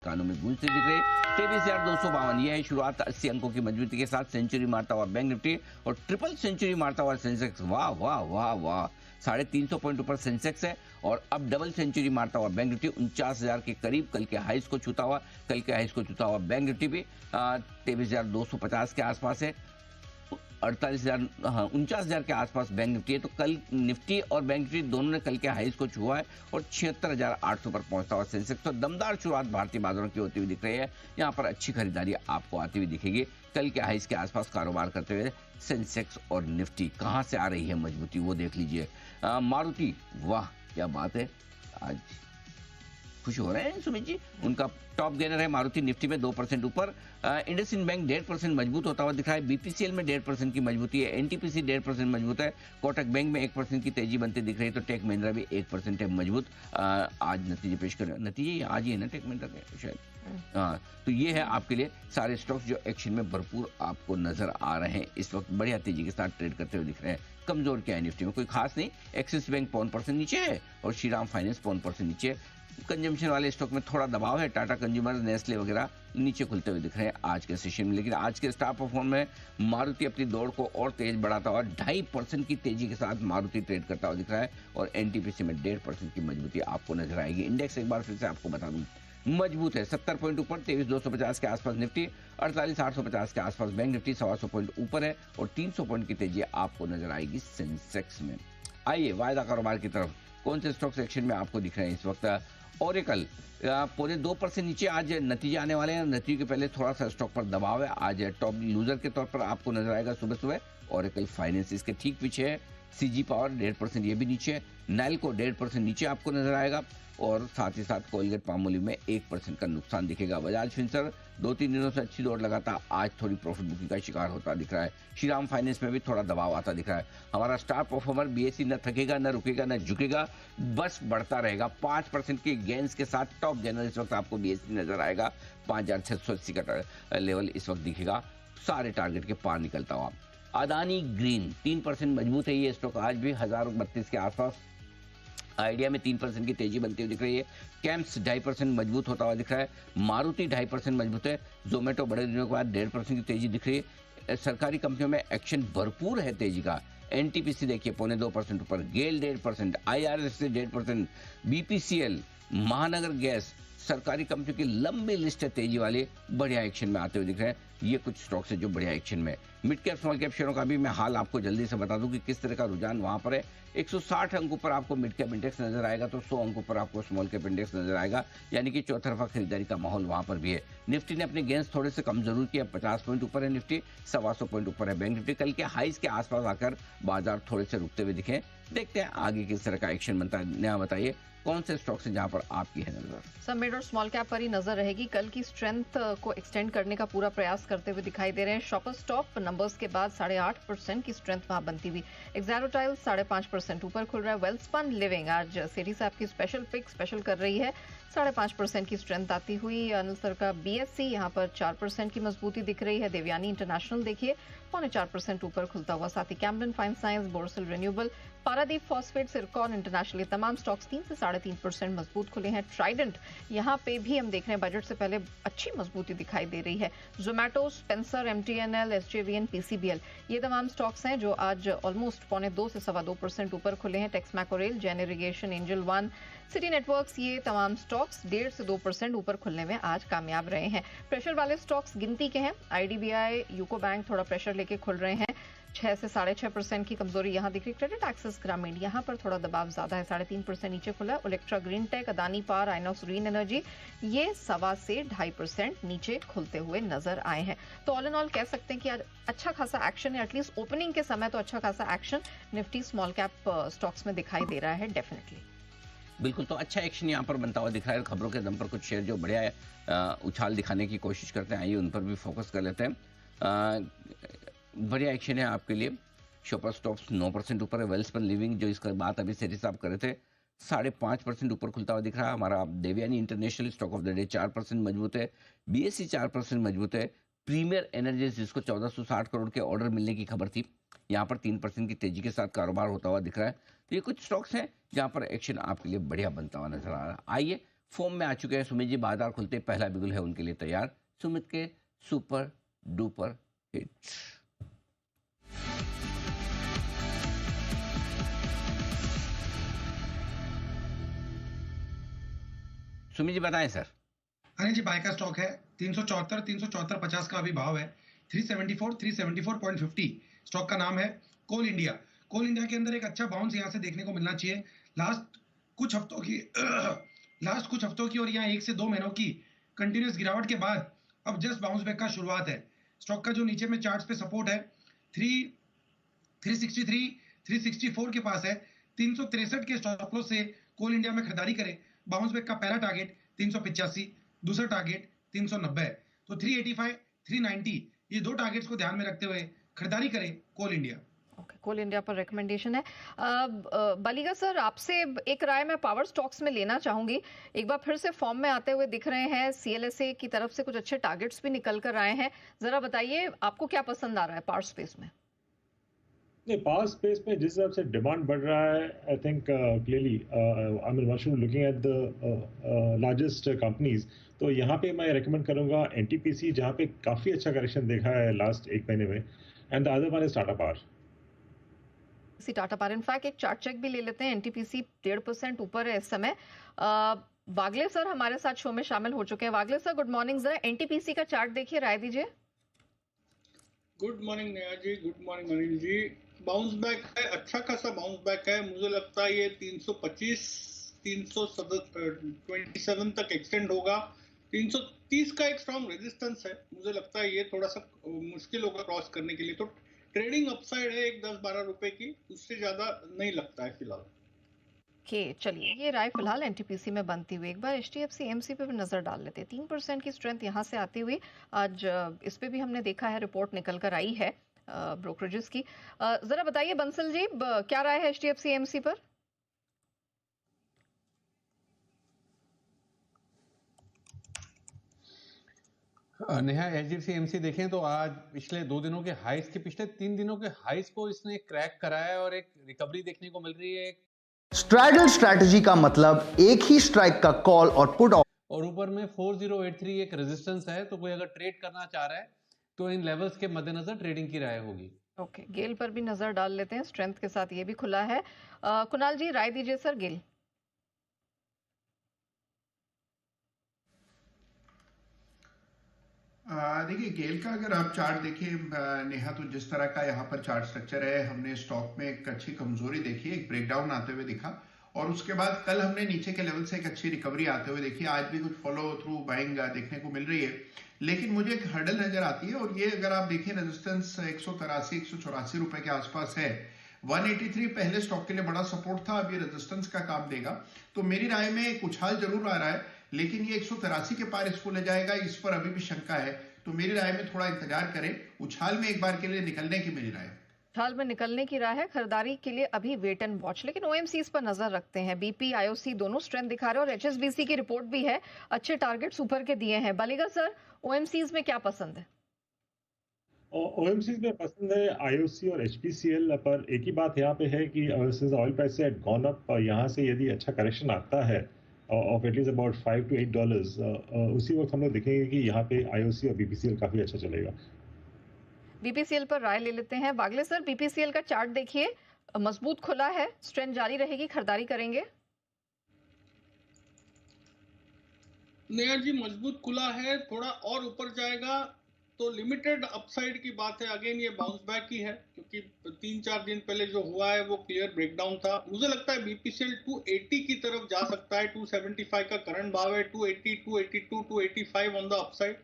कानों में गूंजते दिख रहे 23,252। यह है शुरुआत 80 अंकों की मजबूती के साथ सेंचुरी मारता हुआ बैंक निफ्टी और ट्रिपल सेंचुरी मारता हुआ सेंसेक्स। वाह वाह वाह वाह, 350 पॉइंट ऊपर सेंसेक्स है और अब डबल सेंचुरी मारता हुआ बैंक निफ्टी 49,000 के करीब कल के हाइस को छूता हुआ बैंक निफ्टी भी 23,250 के आसपास है। 48,000 हाँ 49,000 के आसपास बैंक निफ्टी है। तो कल निफ्टी और बैंक निफ्टी दोनों ने कल के हाईज को छुआ है और 76,800 पर पहुंचता हुआ सेंसेक्स। तो दमदार शुरुआत भारतीय बाजारों की होती हुई दिख रही है। यहाँ पर अच्छी खरीदारी आपको आती हुई दिखेगी। कल के हाईज के आसपास कारोबार करते हुए सेंसेक्स और निफ्टी कहां से आ रही है मजबूती वो देख लीजिए। मारुति, वाह क्या बात है, आज खुश हो रहे हैं सुमित जी। उनका टॉप गेनर है मारुति, निफ्टी में 2% ऊपर। इंडसइंड बैंक 1.5% मजबूत होता हुआ दिख रहा है। बीपीसीएल में 1.5% की मजबूती है। एनटीपीसी 1.5% मजबूत है। कोटक बैंक में 1% की तेजी बनती दिख रही है। तो टेक महिंद्रा भी 1% है मजबूत। आज नतीजे पेश कर, नतीजे आज ही है ना टेक महिंद्रा के शायद। हाँ, तो ये है आपके लिए सारे स्टॉक्स जो एक्शन में भरपूर आपको नजर आ रहे हैं। इस वक्त बढ़िया तेजी के साथ ट्रेड करते हुए दिख रहे हैं। कमजोर क्या है निफ्टी में, कोई खास नहीं। एक्सिस बैंक 0.5% नीचे है और श्रीराम फाइनेंस 0.5% नीचे। कंजम्पशन वाले स्टॉक में थोड़ा दबाव है। टाटा कंज्यूमर, नेस्ले वगैरह नीचे खुलते हुए दिख रहे हैं आज के सेशन में। लेकिन आज के स्टार परफॉर्म में मारुति अपनी दौड़ को और तेज बढ़ाता हुआ 2.5% की तेजी के साथ मारुति ट्रेड करता हुआ दिख रहा है और एनटीपीसी में 1.5% की मजबूती आपको नजर आएगी। इंडेक्स एक बार फिर से आपको बता दूं मजबूत है, 70 पॉइंट ऊपर 23,250 के आसपास निफ्टी, 48,850 के आसपास बैंक निफ्टी 125 पॉइंट ऊपर है और 300 पॉइंट की तेजी आपको नजर आएगी सेंसेक्स में। आइए वायदा कारोबार की तरफ, कौन से स्टॉक सेक्शन में आपको दिख रहे हैं इस वक्त। ओरेकल 0.25% नीचे आज नतीजे आने वाले हैं। नतीजे के पहले थोड़ा सा स्टॉक पर दबाव है। आज टॉप लूजर के तौर पर आपको नजर आएगा सुबह सुबह ओरेकल फाइनेंस। इसके ठीक पीछे है सीजी पावर 1.5%, ये भी नीचे है। नैल्को 1.5% नीचे आपको नजर आएगा और साथ ही साथ कोलगेट पामोलिव में 1% का नुकसान दिखेगा। बजाज फिंसर 2-3 दिनों से अच्छी दौड़ लगाता, आज थोड़ी प्रॉफिट बुकिंग का शिकार होता दिख रहा है। श्रीराम फाइनेंस में भी थोड़ा दबाव आता दिख रहा है। हमारा स्टार परफॉर्मर बीएसई न थकेगा, न रुकेगा, न झुकेगा, बस बढ़ता रहेगा। 5% के गेंस के साथ टॉप गेनर इस वक्त आपको बीएसई नजर आएगा। 5,680 का लेवल इस वक्त दिखेगा, सारे टारगेट के पार निकलता हुआ। अदानी ग्रीन 3% मजबूत है ये स्टॉक, आज भी 1032 के आसपास। आइडिया में 3% की तेजी बनती हुई दिख रही है। कैंप्स 2.5% मजबूत होता हुआ दिख रहा है। मारुति 2.5% मजबूत है। जोमेटो बड़े दिनों के बाद 1.5% की तेजी दिख रही है। सरकारी कंपनियों में एक्शन भरपूर है तेजी का। एनटीपीसी देखिए 0.25% ऊपर, गेल 1.5%, आईआरएस से 1.5%, बीपीसीएल, महानगर गैस, सरकारी कंपनियों की लंबी लिस्ट है तेजी वाले, बढ़िया एक्शन में आते हुए दिख रहे हैं। ये कुछ स्टॉक्स है जो बढ़िया एक्शन में। मिड कैप स्मॉल कैप शेयरों का भी मैं हाल आपको जल्दी से बता दूं कि किस तरह का रुझान वहां पर है। 160 अंकों पर आपको मिड कैप इंडेक्स नजर आएगा तो 100 अंकों पर आपको स्मॉल कैप इंडेक्स नजर आएगा, यानी कि चौतरफा खरीदारी का माहौल वहां पर भी है। निफ्टी ने अपने गेंस थोड़े से कम जरूर किया, 50 पॉइंट ऊपर है निफ्टी, 125 पॉइंट ऊपर है बैंक निफ्टी। कल के हाईज के आसपास आकर बाजार थोड़े से रुकते हुए दिखे। देखते हैं आगे किस तरह का एक्शन बनता है। नया बताइए कौन से स्टॉक्स हैं जहां पर आपकी है नजर। सब मिड और स्मॉल कैप पर ही नजर रहेगी। कल की स्ट्रेंथ को एक्सटेंड करने का पूरा प्रयास करते हुए दिखाई दे रहे हैं। शॉपर स्टॉप नंबर्स के बाद 8.5% की स्ट्रेंथ वहां बनती हुई। एक्सैरोटाइल 5.5% ऊपर खुल रहा है। वेल्सपन लिविंग आज सेठी साहब की स्पेशल पिक स्पेशल कर रही है, 5.5% की स्ट्रेंथ आती हुई। अनिल सर का बीएससी यहाँ पर 4% की मजबूती दिख रही है। देवयानी इंटरनेशनल देखिए 0.4% ऊपर खुलता हुआ। साथ ही Camlin fine science, Borosil renewable, Paradeep phosphate, सिरकॉन इंटरनेशनल, तमाम स्टॉक्स 3 से 3.5% मजबूत खुले हैं। ट्राइडेंट यहाँ पे भी हम देख रहे हैं बजट से पहले अच्छी मजबूती दिखाई दे रही है। Zomato, Spencer, MTNL, SJVN, PCBL, ये तमाम स्टॉक्स हैं जो आज ऑलमोस्ट 0.2 से 2.25% ऊपर खुले हैं। टेक्स मैकोरेल, Jain irrigation, angel one, city networks, ये तमाम स्टॉक्स 1.5 से 2% ऊपर खुलने में आज कामयाब रहे हैं। प्रेशर वाले स्टॉक्स गिनती के हैं। आईडीबीआई, यूको बैंक थोड़ा प्रेशर लेके खुल रहे हैं, 6 से 6.5% की कमजोरी यहां दिख रही। क्रेडिट एक्सेस ग्रामीण यहां पर थोड़ा दबाव ज्यादा है, 3.5% नीचे खुला है। Electra green tech, Adani power, Inox green energy, ये 1.25 से 2.5% नीचे खुलते हुए नजर आए हैं। तो ऑल इन ऑल कह सकते हैं कि आज अच्छा खासा एक्शन है, एटलीस्ट ओपनिंग के समय तो अच्छा खासा action Nifty small cap stocks में दिखाई दे रहा है डेफिनेटली। बिल्कुल, तो अच्छा एक्शन यहाँ पर बनता हुआ दिख रहा है। खबरों के दम पर कुछ शेयर जो बढ़िया उछाल दिखाने की कोशिश करते हैं, आइए उन पर भी फोकस कर लेते हैं। बढ़िया एक्शन है आपके लिए। शॉपर स्टॉक्स 9% ऊपर है। वेल्सपन लिविंग, जो इसका बात अभी सेठी साहब कर रहे थे, 5.5% ऊपर खुलता हुआ दिख रहा है। हमारा Devyani international stock of the day 4% मजबूत है। बीएससी 4% मजबूत है। प्रीमियर एनर्जीज, जिसको 1460 करोड़ के ऑर्डर मिलने की खबर थी, यहाँ पर 3% की तेजी के साथ कारोबार होता हुआ दिख रहा है। तो ये कुछ स्टॉक्स हैं जहां पर एक्शन आपके लिए बढ़िया बनता हुआ नजर आ रहा है। आइए फॉर्म में आ चुके हैं सुमित जी। बाजार खुलते ही पहला बिगुल है उनके लिए तैयार, सुमित के super duper hit. Sumit ji बताएं सर। हाँ जी, बाय का स्टॉक है 374 का अभी भाव है। 374.50 स्टॉक का नाम है कोल इंडिया। कोल इंडिया के अंदर एक अच्छा बाउंस यहाँ से देखने को मिलना चाहिए लास्ट कुछ हफ्तों की और यहाँ 1 से 2 महीनों की कंटिन्यूस गिरावट के बाद अब जस्ट बाउंस बैक का शुरुआत है। स्टॉक का जो नीचे में चार्ट्स पे सपोर्ट है 363 364 के पास है। 363 के स्टॉप लॉस से कोल इंडिया में खरीदारी करें। बाउंस बैक का पहला टारगेट 385, दूसरा टारगेट 390 है। तो 385 390 ये दो टारगेट्स को ध्यान में रखते हुए खरीदारी करें कोल इंडिया। कोल इंडिया पर रिकमेंडेशन है। बालिगा सर, आपसे एक राय मैं पावर स्टॉक्स में लेना चाहूंगी। एक बार फिर से फॉर्म में आते हुए दिख रहे हैं, सीएलएसए की तरफ से कुछ अच्छे टारगेट्स भी निकल कर आए हैं। जरा बताइए आपको क्या पसंद आ रहा है पावर स्पेस में? नहीं, पावर स्पेस में जिस हिसाब से डिमांड बढ़ रहा है, I think clearly I mean one should looking at the largest companies. तो यहाँ पे मैं रेकमेंड करूंगा एनटीपीसी, जहाँ पे काफी अच्छा करेक्शन देखा है लास्ट 1 महीने में, and the other one is Tata power. Tata power, in fact एक चार्ट चेक भी ले लेते हैं। एनटीपीसी 1.5% ऊपर है इस समय। वागले सर हमारे साथ शो में शामिल हो चुके हैं। वागले सर गुड मॉर्निंग, जरा एनटीपीसी का चार्ट देखिए, राय दीजिए। Good morning Neha ji, good morning Anil ji. Bounce back है, अच्छा खासा बाउंस बैक है। मुझे लगता है ये 325 327 तक एक्सटेंड होगा। 330 का एक स्ट्रॉन्ग रेजिस्टेंस है, मुझे लगता है ये थोड़ा सा मुश्किल होगा क्रॉस करने के लिए। तो ट्रेडिंग अपसाइड है एक 10-12 रुपए की, उससे ज्यादा नहीं लगता है फिलहाल। चलिए, ये राय फिलहाल एनटीपीसी में बनती हुई। एक बार एचडीएफसी एमसी पे भी नजर डाल लेते हैं। 3% की स्ट्रेंथ यहां से आती हुई आज इस पे भी हमने देखा है, रिपोर्ट निकल कर आई है ब्रोकरेजेस की। जरा बताइए बंसल जी, क्या राय है एचडीएफसी एमसी पर? नेहा, एचडीएफसी एमसी देखें तो आज पिछले 2 दिनों के हाइस के पिछले 3 दिनों के हाइस को इसने क्रैक करा है और एक रिकवरी देखने को मिल रही है। स्ट्रैडल स्ट्रैटेजी का मतलब एक ही स्ट्राइक का कॉल और पुट और ऊपर में 4083 एक रेजिस्टेंस है, तो कोई अगर ट्रेड करना चाह रहा है तो इन लेवल्स के मद्देनजर ट्रेडिंग की राय होगी। ओके, गेल पर भी नजर डाल लेते हैं, स्ट्रेंथ के साथ ये भी खुला है। कुणाल जी राय दीजिए सर, गेल। देखिए, गेल का अगर आप चार्ट देखिए नेहा, तो जिस तरह का यहाँ पर चार्ट स्ट्रक्चर है, हमने स्टॉक में एक अच्छी कमजोरी देखी, एक ब्रेकडाउन आते हुए दिखा, और उसके बाद कल हमने नीचे के लेवल से एक अच्छी रिकवरी आते हुए देखी। आज भी कुछ फॉलो थ्रू बाइंग देखने को मिल रही है, लेकिन मुझे एक हर्डल नजर आती है, और ये अगर आप देखें रेजिस्टेंस 183-184 रुपए के आसपास है। 183 पहले स्टॉक के लिए बड़ा सपोर्ट था, अब ये रेजिस्टेंस का काम देगा। तो मेरी राय में एक उछाल जरूर आ रहा है, लेकिन ये 183 के पार इसको ले जाएगा, इस पर अभी भी शंका है। तो मेरी राय में थोड़ा इंतजार करें, उछाल में एक बार के लिए निकलने की मेरी राय है। उछाल में निकलने की राय है, खरीदारी के लिए अभी वेट एंड वॉच। लेकिन ओएमसीज पर नजर रखते हैं। बीपी आईओसी दोनों स्ट्रेंथ दिखा रहे हैं और एचएसबीसी की रिपोर्ट भी है, अच्छे टारगेट्स ऊपर के दिए हैं। बालिगा सर, ओएमसीज में क्या पसंद है? ओएमसीज में पसंद है आईओसी और एचपीसीएल। पर एक ही बात यहाँ पे है कि oil price had gone up, यहाँ से यदि अच्छा करेक्शन आता है ऑफ एटलीस्ट अबाउट $5 to $8, उसी वक्त हम लोग देखेंगे कि यहाँ पे आईओसी और बीपीसीएल काफी अच्छा चलेगा। बीपीसीएल पर राय ले लेते हैं। बागले सर, बीपीसीएल का चार्ट देखिए, मजबूत खुला है, स्ट्रेंथ जारी रहेगी, खरीदारी करेंगे? नेहा जी, मजबूत खुला है, थोड़ा और ऊपर जाएगा तो लिमिटेड अपसाइड की बात है। अगेन ये बाउंस बैक ही है, क्योंकि 3-4 दिन पहले जो हुआ है वो क्लियर ब्रेकडाउन था। मुझे लगता है बीपीसीएल 280 की तरफ जा सकता है। 275 का करंट भाव है, 280, 282, 285 ऑन द अपसाइड।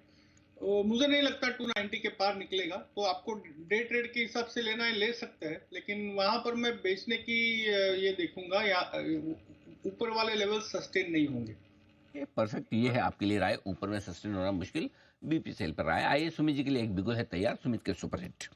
मुझे नहीं लगता 290 के पार निकलेगा। तो आपको डे ट्रेड के हिसाब से लेना है, ले सकते हैं, लेकिन वहां पर मैं बेचने की ये देखूंगा, या ऊपर वाले लेवल सस्टेन नहीं होंगे। परफेक्ट, ये है आपके लिए राय, ऊपर में सस्टेन होना मुश्किल, बीपीसीएल पर राय। आइए सुमित जी के लिए एक बिगुल है तैयार, सुमित के सुपर हिट।